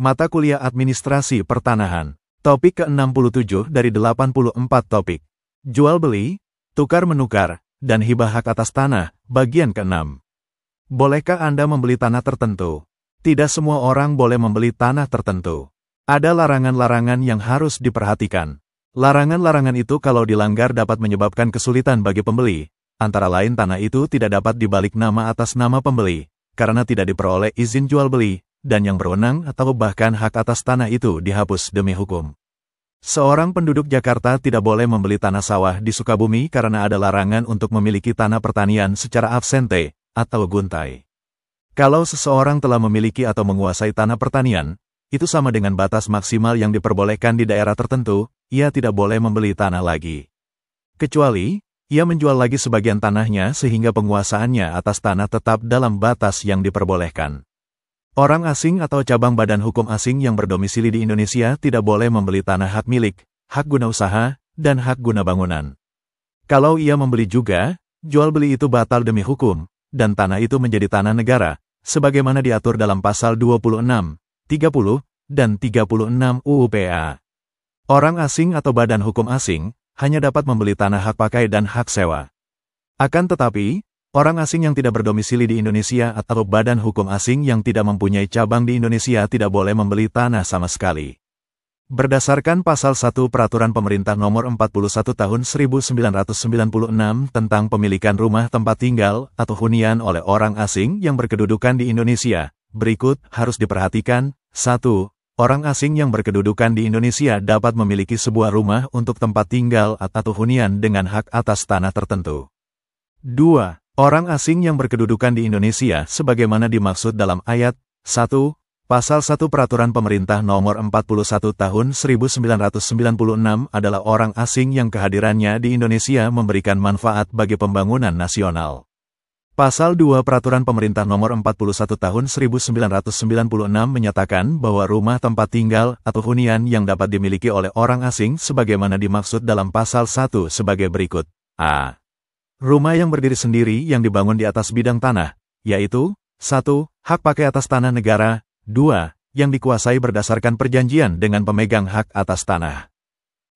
Mata Kuliah Administrasi Pertanahan. Topik ke-67 dari 84 topik. Jual beli, tukar-menukar, dan hibah hak atas tanah, bagian ke-6. Bolehkah Anda membeli tanah tertentu? Tidak semua orang boleh membeli tanah tertentu. Ada larangan-larangan yang harus diperhatikan. Larangan-larangan itu kalau dilanggar dapat menyebabkan kesulitan bagi pembeli. Antara lain tanah itu tidak dapat dibalik nama atas nama pembeli, karena tidak diperoleh izin jual beli, dan yang berwenang atau bahkan hak atas tanah itu dihapus demi hukum. Seorang penduduk Jakarta tidak boleh membeli tanah sawah di Sukabumi karena ada larangan untuk memiliki tanah pertanian secara absente atau guntai. Kalau seseorang telah memiliki atau menguasai tanah pertanian, itu sama dengan batas maksimal yang diperbolehkan di daerah tertentu, ia tidak boleh membeli tanah lagi. Kecuali, ia menjual lagi sebagian tanahnya sehingga penguasaannya atas tanah tetap dalam batas yang diperbolehkan. Orang asing atau cabang badan hukum asing yang berdomisili di Indonesia tidak boleh membeli tanah hak milik, hak guna usaha, dan hak guna bangunan. Kalau ia membeli juga, jual beli itu batal demi hukum, dan tanah itu menjadi tanah negara, sebagaimana diatur dalam pasal 26, 30, dan 36 UU PA. Orang asing atau badan hukum asing hanya dapat membeli tanah hak pakai dan hak sewa. Akan tetapi, orang asing yang tidak berdomisili di Indonesia atau badan hukum asing yang tidak mempunyai cabang di Indonesia tidak boleh membeli tanah sama sekali. Berdasarkan Pasal 1 Peraturan Pemerintah Nomor 41 Tahun 1996 tentang pemilikan rumah tempat tinggal atau hunian oleh orang asing yang berkedudukan di Indonesia, berikut harus diperhatikan. 1. Orang asing yang berkedudukan di Indonesia dapat memiliki sebuah rumah untuk tempat tinggal atau hunian dengan hak atas tanah tertentu. 2. Orang asing yang berkedudukan di Indonesia sebagaimana dimaksud dalam ayat 1, Pasal 1 Peraturan Pemerintah Nomor 41 Tahun 1996 adalah orang asing yang kehadirannya di Indonesia memberikan manfaat bagi pembangunan nasional. Pasal 2 Peraturan Pemerintah Nomor 41 Tahun 1996 menyatakan bahwa rumah tempat tinggal atau hunian yang dapat dimiliki oleh orang asing sebagaimana dimaksud dalam Pasal 1 sebagai berikut. A. Rumah yang berdiri sendiri yang dibangun di atas bidang tanah, yaitu 1. Hak pakai atas tanah negara, 2. Yang dikuasai berdasarkan perjanjian dengan pemegang hak atas tanah.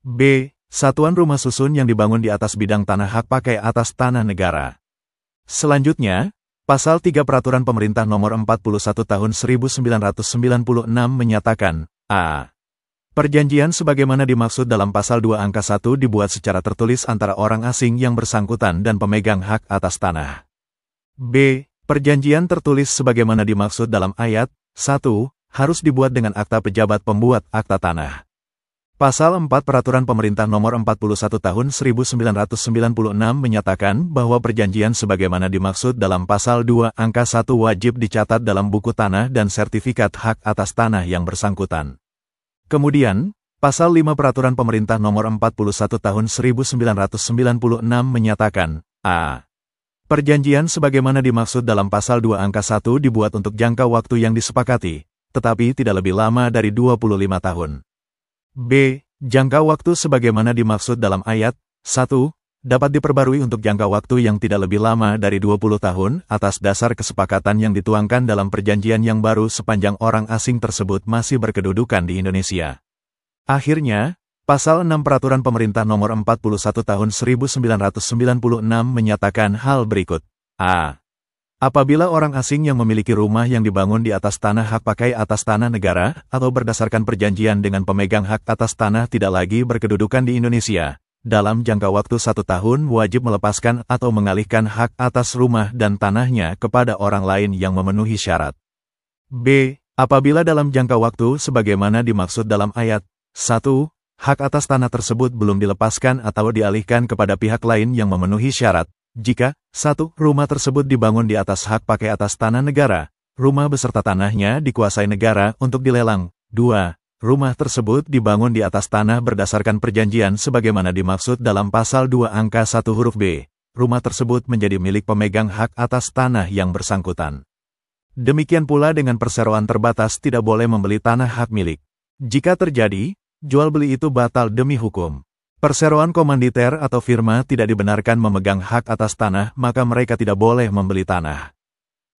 B. Satuan rumah susun yang dibangun di atas bidang tanah hak pakai atas tanah negara. Selanjutnya, Pasal 3 Peraturan Pemerintah Nomor 41 Tahun 1996 menyatakan, A. Perjanjian sebagaimana dimaksud dalam Pasal 2 Angka 1 dibuat secara tertulis antara orang asing yang bersangkutan dan pemegang hak atas tanah. B. Perjanjian tertulis sebagaimana dimaksud dalam ayat 1 harus dibuat dengan akta pejabat pembuat akta tanah. Pasal 4 Peraturan Pemerintah Nomor 41 Tahun 1996 menyatakan bahwa perjanjian sebagaimana dimaksud dalam Pasal 2 Angka 1 wajib dicatat dalam buku tanah dan sertifikat hak atas tanah yang bersangkutan. Kemudian, Pasal 5 Peraturan Pemerintah Nomor 41 Tahun 1996 menyatakan, A. Perjanjian sebagaimana dimaksud dalam Pasal 2 Angka 1 dibuat untuk jangka waktu yang disepakati, tetapi tidak lebih lama dari 25 tahun. B. Jangka waktu sebagaimana dimaksud dalam ayat 1 dapat diperbarui untuk jangka waktu yang tidak lebih lama dari 20 tahun atas dasar kesepakatan yang dituangkan dalam perjanjian yang baru sepanjang orang asing tersebut masih berkedudukan di Indonesia. Akhirnya, Pasal 6 Peraturan Pemerintah Nomor 41 Tahun 1996 menyatakan hal berikut. A. Apabila orang asing yang memiliki rumah yang dibangun di atas tanah hak pakai atas tanah negara atau berdasarkan perjanjian dengan pemegang hak atas tanah tidak lagi berkedudukan di Indonesia, dalam jangka waktu 1 tahun wajib melepaskan atau mengalihkan hak atas rumah dan tanahnya kepada orang lain yang memenuhi syarat. B. Apabila dalam jangka waktu sebagaimana dimaksud dalam ayat 1, hak atas tanah tersebut belum dilepaskan atau dialihkan kepada pihak lain yang memenuhi syarat, jika 1. Rumah tersebut dibangun di atas hak pakai atas tanah negara, rumah beserta tanahnya dikuasai negara untuk dilelang. 2. Rumah tersebut dibangun di atas tanah berdasarkan perjanjian sebagaimana dimaksud dalam Pasal 2 Angka 1 huruf B. Rumah tersebut menjadi milik pemegang hak atas tanah yang bersangkutan. Demikian pula dengan perseroan terbatas tidak boleh membeli tanah hak milik. Jika terjadi, jual beli itu batal demi hukum. Perseroan komanditer atau firma tidak dibenarkan memegang hak atas tanah, maka mereka tidak boleh membeli tanah.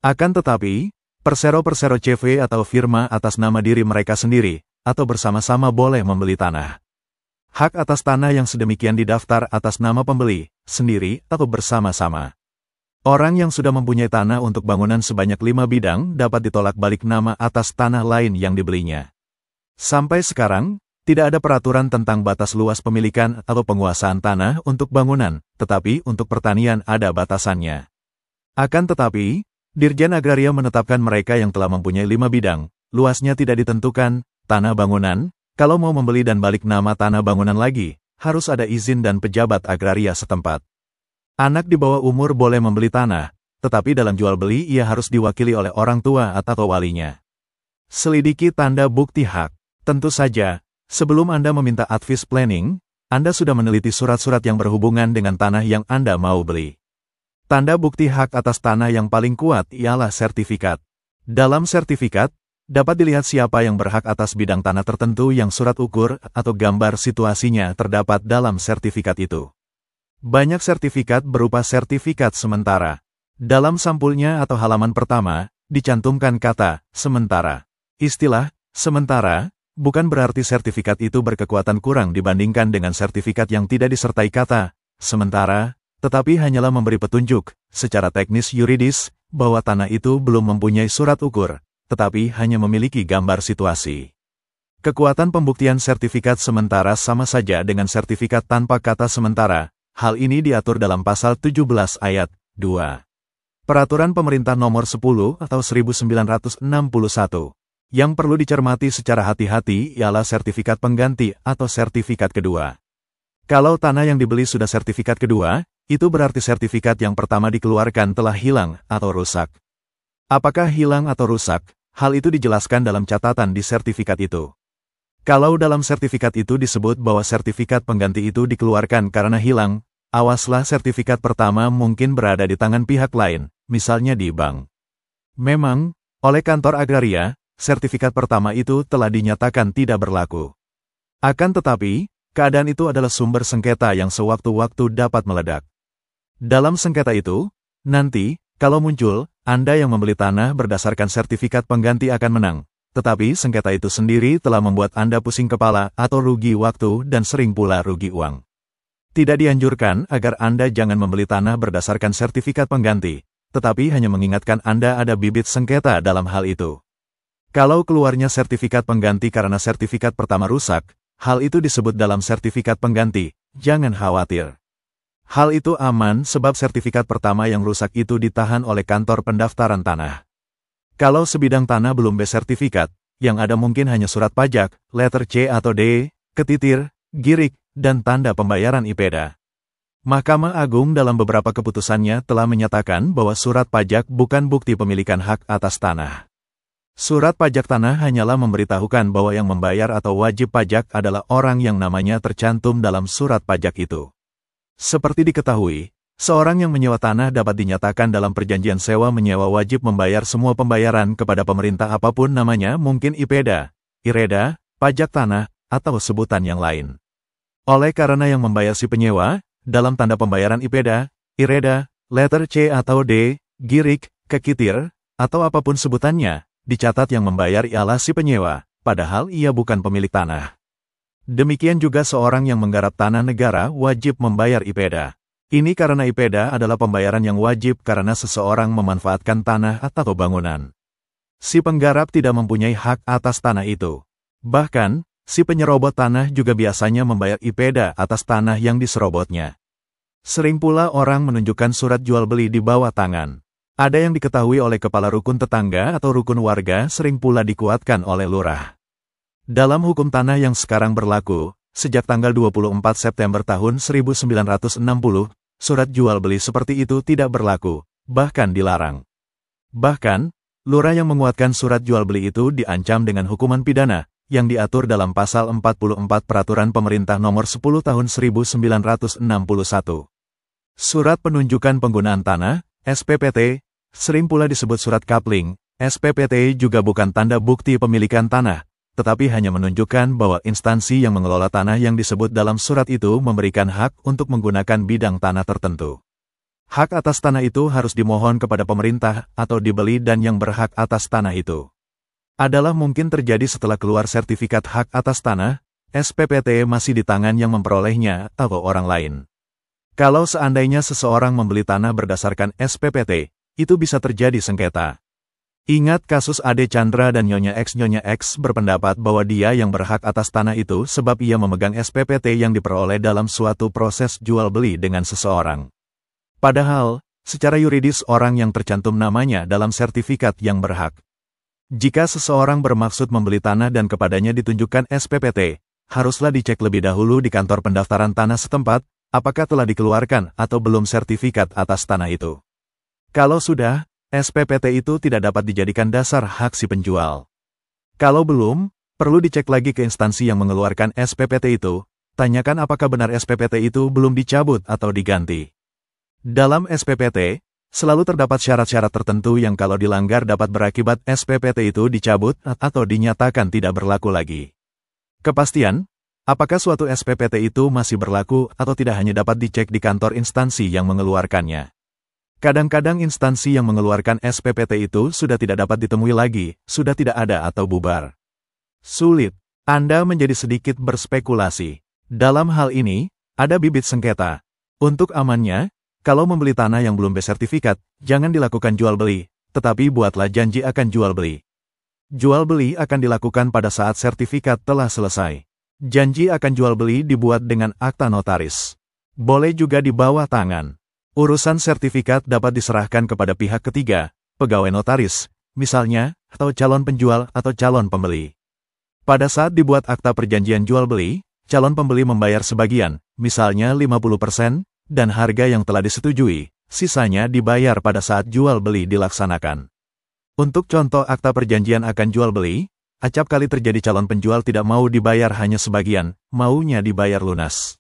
Akan tetapi, Persero-persero CV atau firma atas nama diri mereka sendiri, atau bersama-sama boleh membeli tanah. Hak atas tanah yang sedemikian didaftar atas nama pembeli, sendiri, atau bersama-sama. Orang yang sudah mempunyai tanah untuk bangunan sebanyak 5 bidang dapat ditolak balik nama atas tanah lain yang dibelinya. Sampai sekarang, tidak ada peraturan tentang batas luas pemilikan atau penguasaan tanah untuk bangunan, tetapi untuk pertanian ada batasannya. Akan tetapi, Dirjen Agraria menetapkan mereka yang telah mempunyai 5 bidang, luasnya tidak ditentukan, tanah bangunan, kalau mau membeli dan balik nama tanah bangunan lagi, harus ada izin dan pejabat agraria setempat. Anak di bawah umur boleh membeli tanah, tetapi dalam jual beli ia harus diwakili oleh orang tua atau walinya. Selidiki tanda bukti hak. Tentu saja, sebelum Anda meminta advice planning, Anda sudah meneliti surat-surat yang berhubungan dengan tanah yang Anda mau beli. Tanda bukti hak atas tanah yang paling kuat ialah sertifikat. Dalam sertifikat, dapat dilihat siapa yang berhak atas bidang tanah tertentu yang surat ukur atau gambar situasinya terdapat dalam sertifikat itu. Banyak sertifikat berupa sertifikat sementara. Dalam sampulnya atau halaman pertama, dicantumkan kata sementara. Istilah sementara bukan berarti sertifikat itu berkekuatan kurang dibandingkan dengan sertifikat yang tidak disertai kata sementara, tetapi hanyalah memberi petunjuk, secara teknis yuridis, bahwa tanah itu belum mempunyai surat ukur, tetapi hanya memiliki gambar situasi. Kekuatan pembuktian sertifikat sementara sama saja dengan sertifikat tanpa kata sementara, hal ini diatur dalam pasal 17 ayat 2. Peraturan Pemerintah Nomor 10 atau 1961. Yang perlu dicermati secara hati-hati ialah sertifikat pengganti atau sertifikat kedua. Kalau tanah yang dibeli sudah sertifikat kedua, itu berarti sertifikat yang pertama dikeluarkan telah hilang atau rusak. Apakah hilang atau rusak? Hal itu dijelaskan dalam catatan di sertifikat itu. Kalau dalam sertifikat itu disebut bahwa sertifikat pengganti itu dikeluarkan karena hilang, awaslah sertifikat pertama mungkin berada di tangan pihak lain, misalnya di bank. Memang, oleh kantor agraria, sertifikat pertama itu telah dinyatakan tidak berlaku. Akan tetapi, keadaan itu adalah sumber sengketa yang sewaktu-waktu dapat meledak. Dalam sengketa itu, nanti, kalau muncul, Anda yang membeli tanah berdasarkan sertifikat pengganti akan menang, tetapi sengketa itu sendiri telah membuat Anda pusing kepala atau rugi waktu dan sering pula rugi uang. Tidak dianjurkan agar Anda jangan membeli tanah berdasarkan sertifikat pengganti, tetapi hanya mengingatkan Anda ada bibit sengketa dalam hal itu. Kalau keluarnya sertifikat pengganti karena sertifikat pertama rusak, hal itu disebut dalam sertifikat pengganti, jangan khawatir. Hal itu aman sebab sertifikat pertama yang rusak itu ditahan oleh kantor pendaftaran tanah. Kalau sebidang tanah belum bersertifikat, yang ada mungkin hanya surat pajak, letter C atau D, ketitir, girik, dan tanda pembayaran IPEDA. Mahkamah Agung dalam beberapa keputusannya telah menyatakan bahwa surat pajak bukan bukti pemilikan hak atas tanah. Surat pajak tanah hanyalah memberitahukan bahwa yang membayar atau wajib pajak adalah orang yang namanya tercantum dalam surat pajak itu. Seperti diketahui, seorang yang menyewa tanah dapat dinyatakan dalam perjanjian sewa menyewa wajib membayar semua pembayaran kepada pemerintah apapun namanya mungkin IPEDA, IREDA, pajak tanah, atau sebutan yang lain. Oleh karena yang membayar si penyewa, dalam tanda pembayaran IPEDA, IREDA, letter C atau D, girik, kekitir, atau apapun sebutannya, dicatat yang membayar ialah si penyewa, padahal ia bukan pemilik tanah. Demikian juga seorang yang menggarap tanah negara wajib membayar IPEDA. Ini karena IPEDA adalah pembayaran yang wajib karena seseorang memanfaatkan tanah atau bangunan. Si penggarap tidak mempunyai hak atas tanah itu. Bahkan, si penyerobot tanah juga biasanya membayar IPEDA atas tanah yang diserobotnya. Sering pula orang menunjukkan surat jual beli di bawah tangan. Ada yang diketahui oleh kepala rukun tetangga atau rukun warga sering pula dikuatkan oleh lurah. Dalam hukum tanah yang sekarang berlaku, sejak tanggal 24 September tahun 1960, surat jual beli seperti itu tidak berlaku, bahkan dilarang. Bahkan, lurah yang menguatkan surat jual beli itu diancam dengan hukuman pidana, yang diatur dalam pasal 44 Peraturan Pemerintah Nomor 10 Tahun 1961. Surat Penunjukan Penggunaan Tanah, SPPT, sering pula disebut surat kapling. SPPT juga bukan tanda bukti pemilikan tanah, tetapi hanya menunjukkan bahwa instansi yang mengelola tanah yang disebut dalam surat itu memberikan hak untuk menggunakan bidang tanah tertentu. Hak atas tanah itu harus dimohon kepada pemerintah atau dibeli dan yang berhak atas tanah itu adalah mungkin terjadi setelah keluar sertifikat hak atas tanah, SPPT masih di tangan yang memperolehnya atau orang lain. Kalau seandainya seseorang membeli tanah berdasarkan SPPT, itu bisa terjadi sengketa. Ingat kasus Ade Chandra dan Nyonya X berpendapat bahwa dia yang berhak atas tanah itu sebab ia memegang SPPT yang diperoleh dalam suatu proses jual-beli dengan seseorang. Padahal, secara yuridis orang yang tercantum namanya dalam sertifikat yang berhak. Jika seseorang bermaksud membeli tanah dan kepadanya ditunjukkan SPPT, haruslah dicek lebih dahulu di kantor pendaftaran tanah setempat, apakah telah dikeluarkan atau belum sertifikat atas tanah itu. Kalau sudah, SPPT itu tidak dapat dijadikan dasar hak si penjual. Kalau belum, perlu dicek lagi ke instansi yang mengeluarkan SPPT itu, tanyakan apakah benar SPPT itu belum dicabut atau diganti. Dalam SPPT, selalu terdapat syarat-syarat tertentu yang kalau dilanggar dapat berakibat SPPT itu dicabut atau dinyatakan tidak berlaku lagi. Kepastian, apakah suatu SPPT itu masih berlaku atau tidak hanya dapat dicek di kantor instansi yang mengeluarkannya. Kadang-kadang instansi yang mengeluarkan SPPT itu sudah tidak dapat ditemui lagi, sudah tidak ada atau bubar. Sulit, Anda menjadi sedikit berspekulasi. Dalam hal ini, ada bibit sengketa. Untuk amannya, kalau membeli tanah yang belum bersertifikat, jangan dilakukan jual-beli, tetapi buatlah janji akan jual-beli. Jual-beli akan dilakukan pada saat sertifikat telah selesai. Janji akan jual-beli dibuat dengan akta notaris. Boleh juga di bawah tangan. Urusan sertifikat dapat diserahkan kepada pihak ketiga, pegawai notaris, misalnya, atau calon penjual atau calon pembeli. Pada saat dibuat akta perjanjian jual-beli, calon pembeli membayar sebagian, misalnya 50%, dan harga yang telah disetujui, sisanya dibayar pada saat jual-beli dilaksanakan. Untuk contoh akta perjanjian akan jual-beli, acap kali terjadi calon penjual tidak mau dibayar hanya sebagian, maunya dibayar lunas.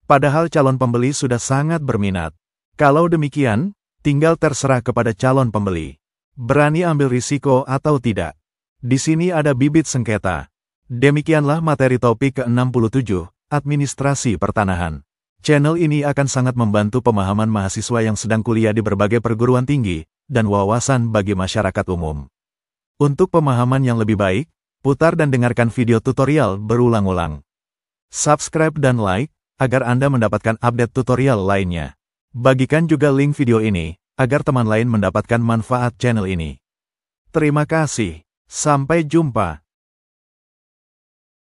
Padahal calon pembeli sudah sangat berminat. Kalau demikian, tinggal terserah kepada calon pembeli. Berani ambil risiko atau tidak. Di sini ada bibit sengketa. Demikianlah materi topik ke-67, Administrasi Pertanahan. Channel ini akan sangat membantu pemahaman mahasiswa yang sedang kuliah di berbagai perguruan tinggi, dan wawasan bagi masyarakat umum. Untuk pemahaman yang lebih baik, putar dan dengarkan video tutorial berulang-ulang. Subscribe dan like, agar Anda mendapatkan update tutorial lainnya. Bagikan juga link video ini, agar teman lain mendapatkan manfaat channel ini. Terima kasih. Sampai jumpa.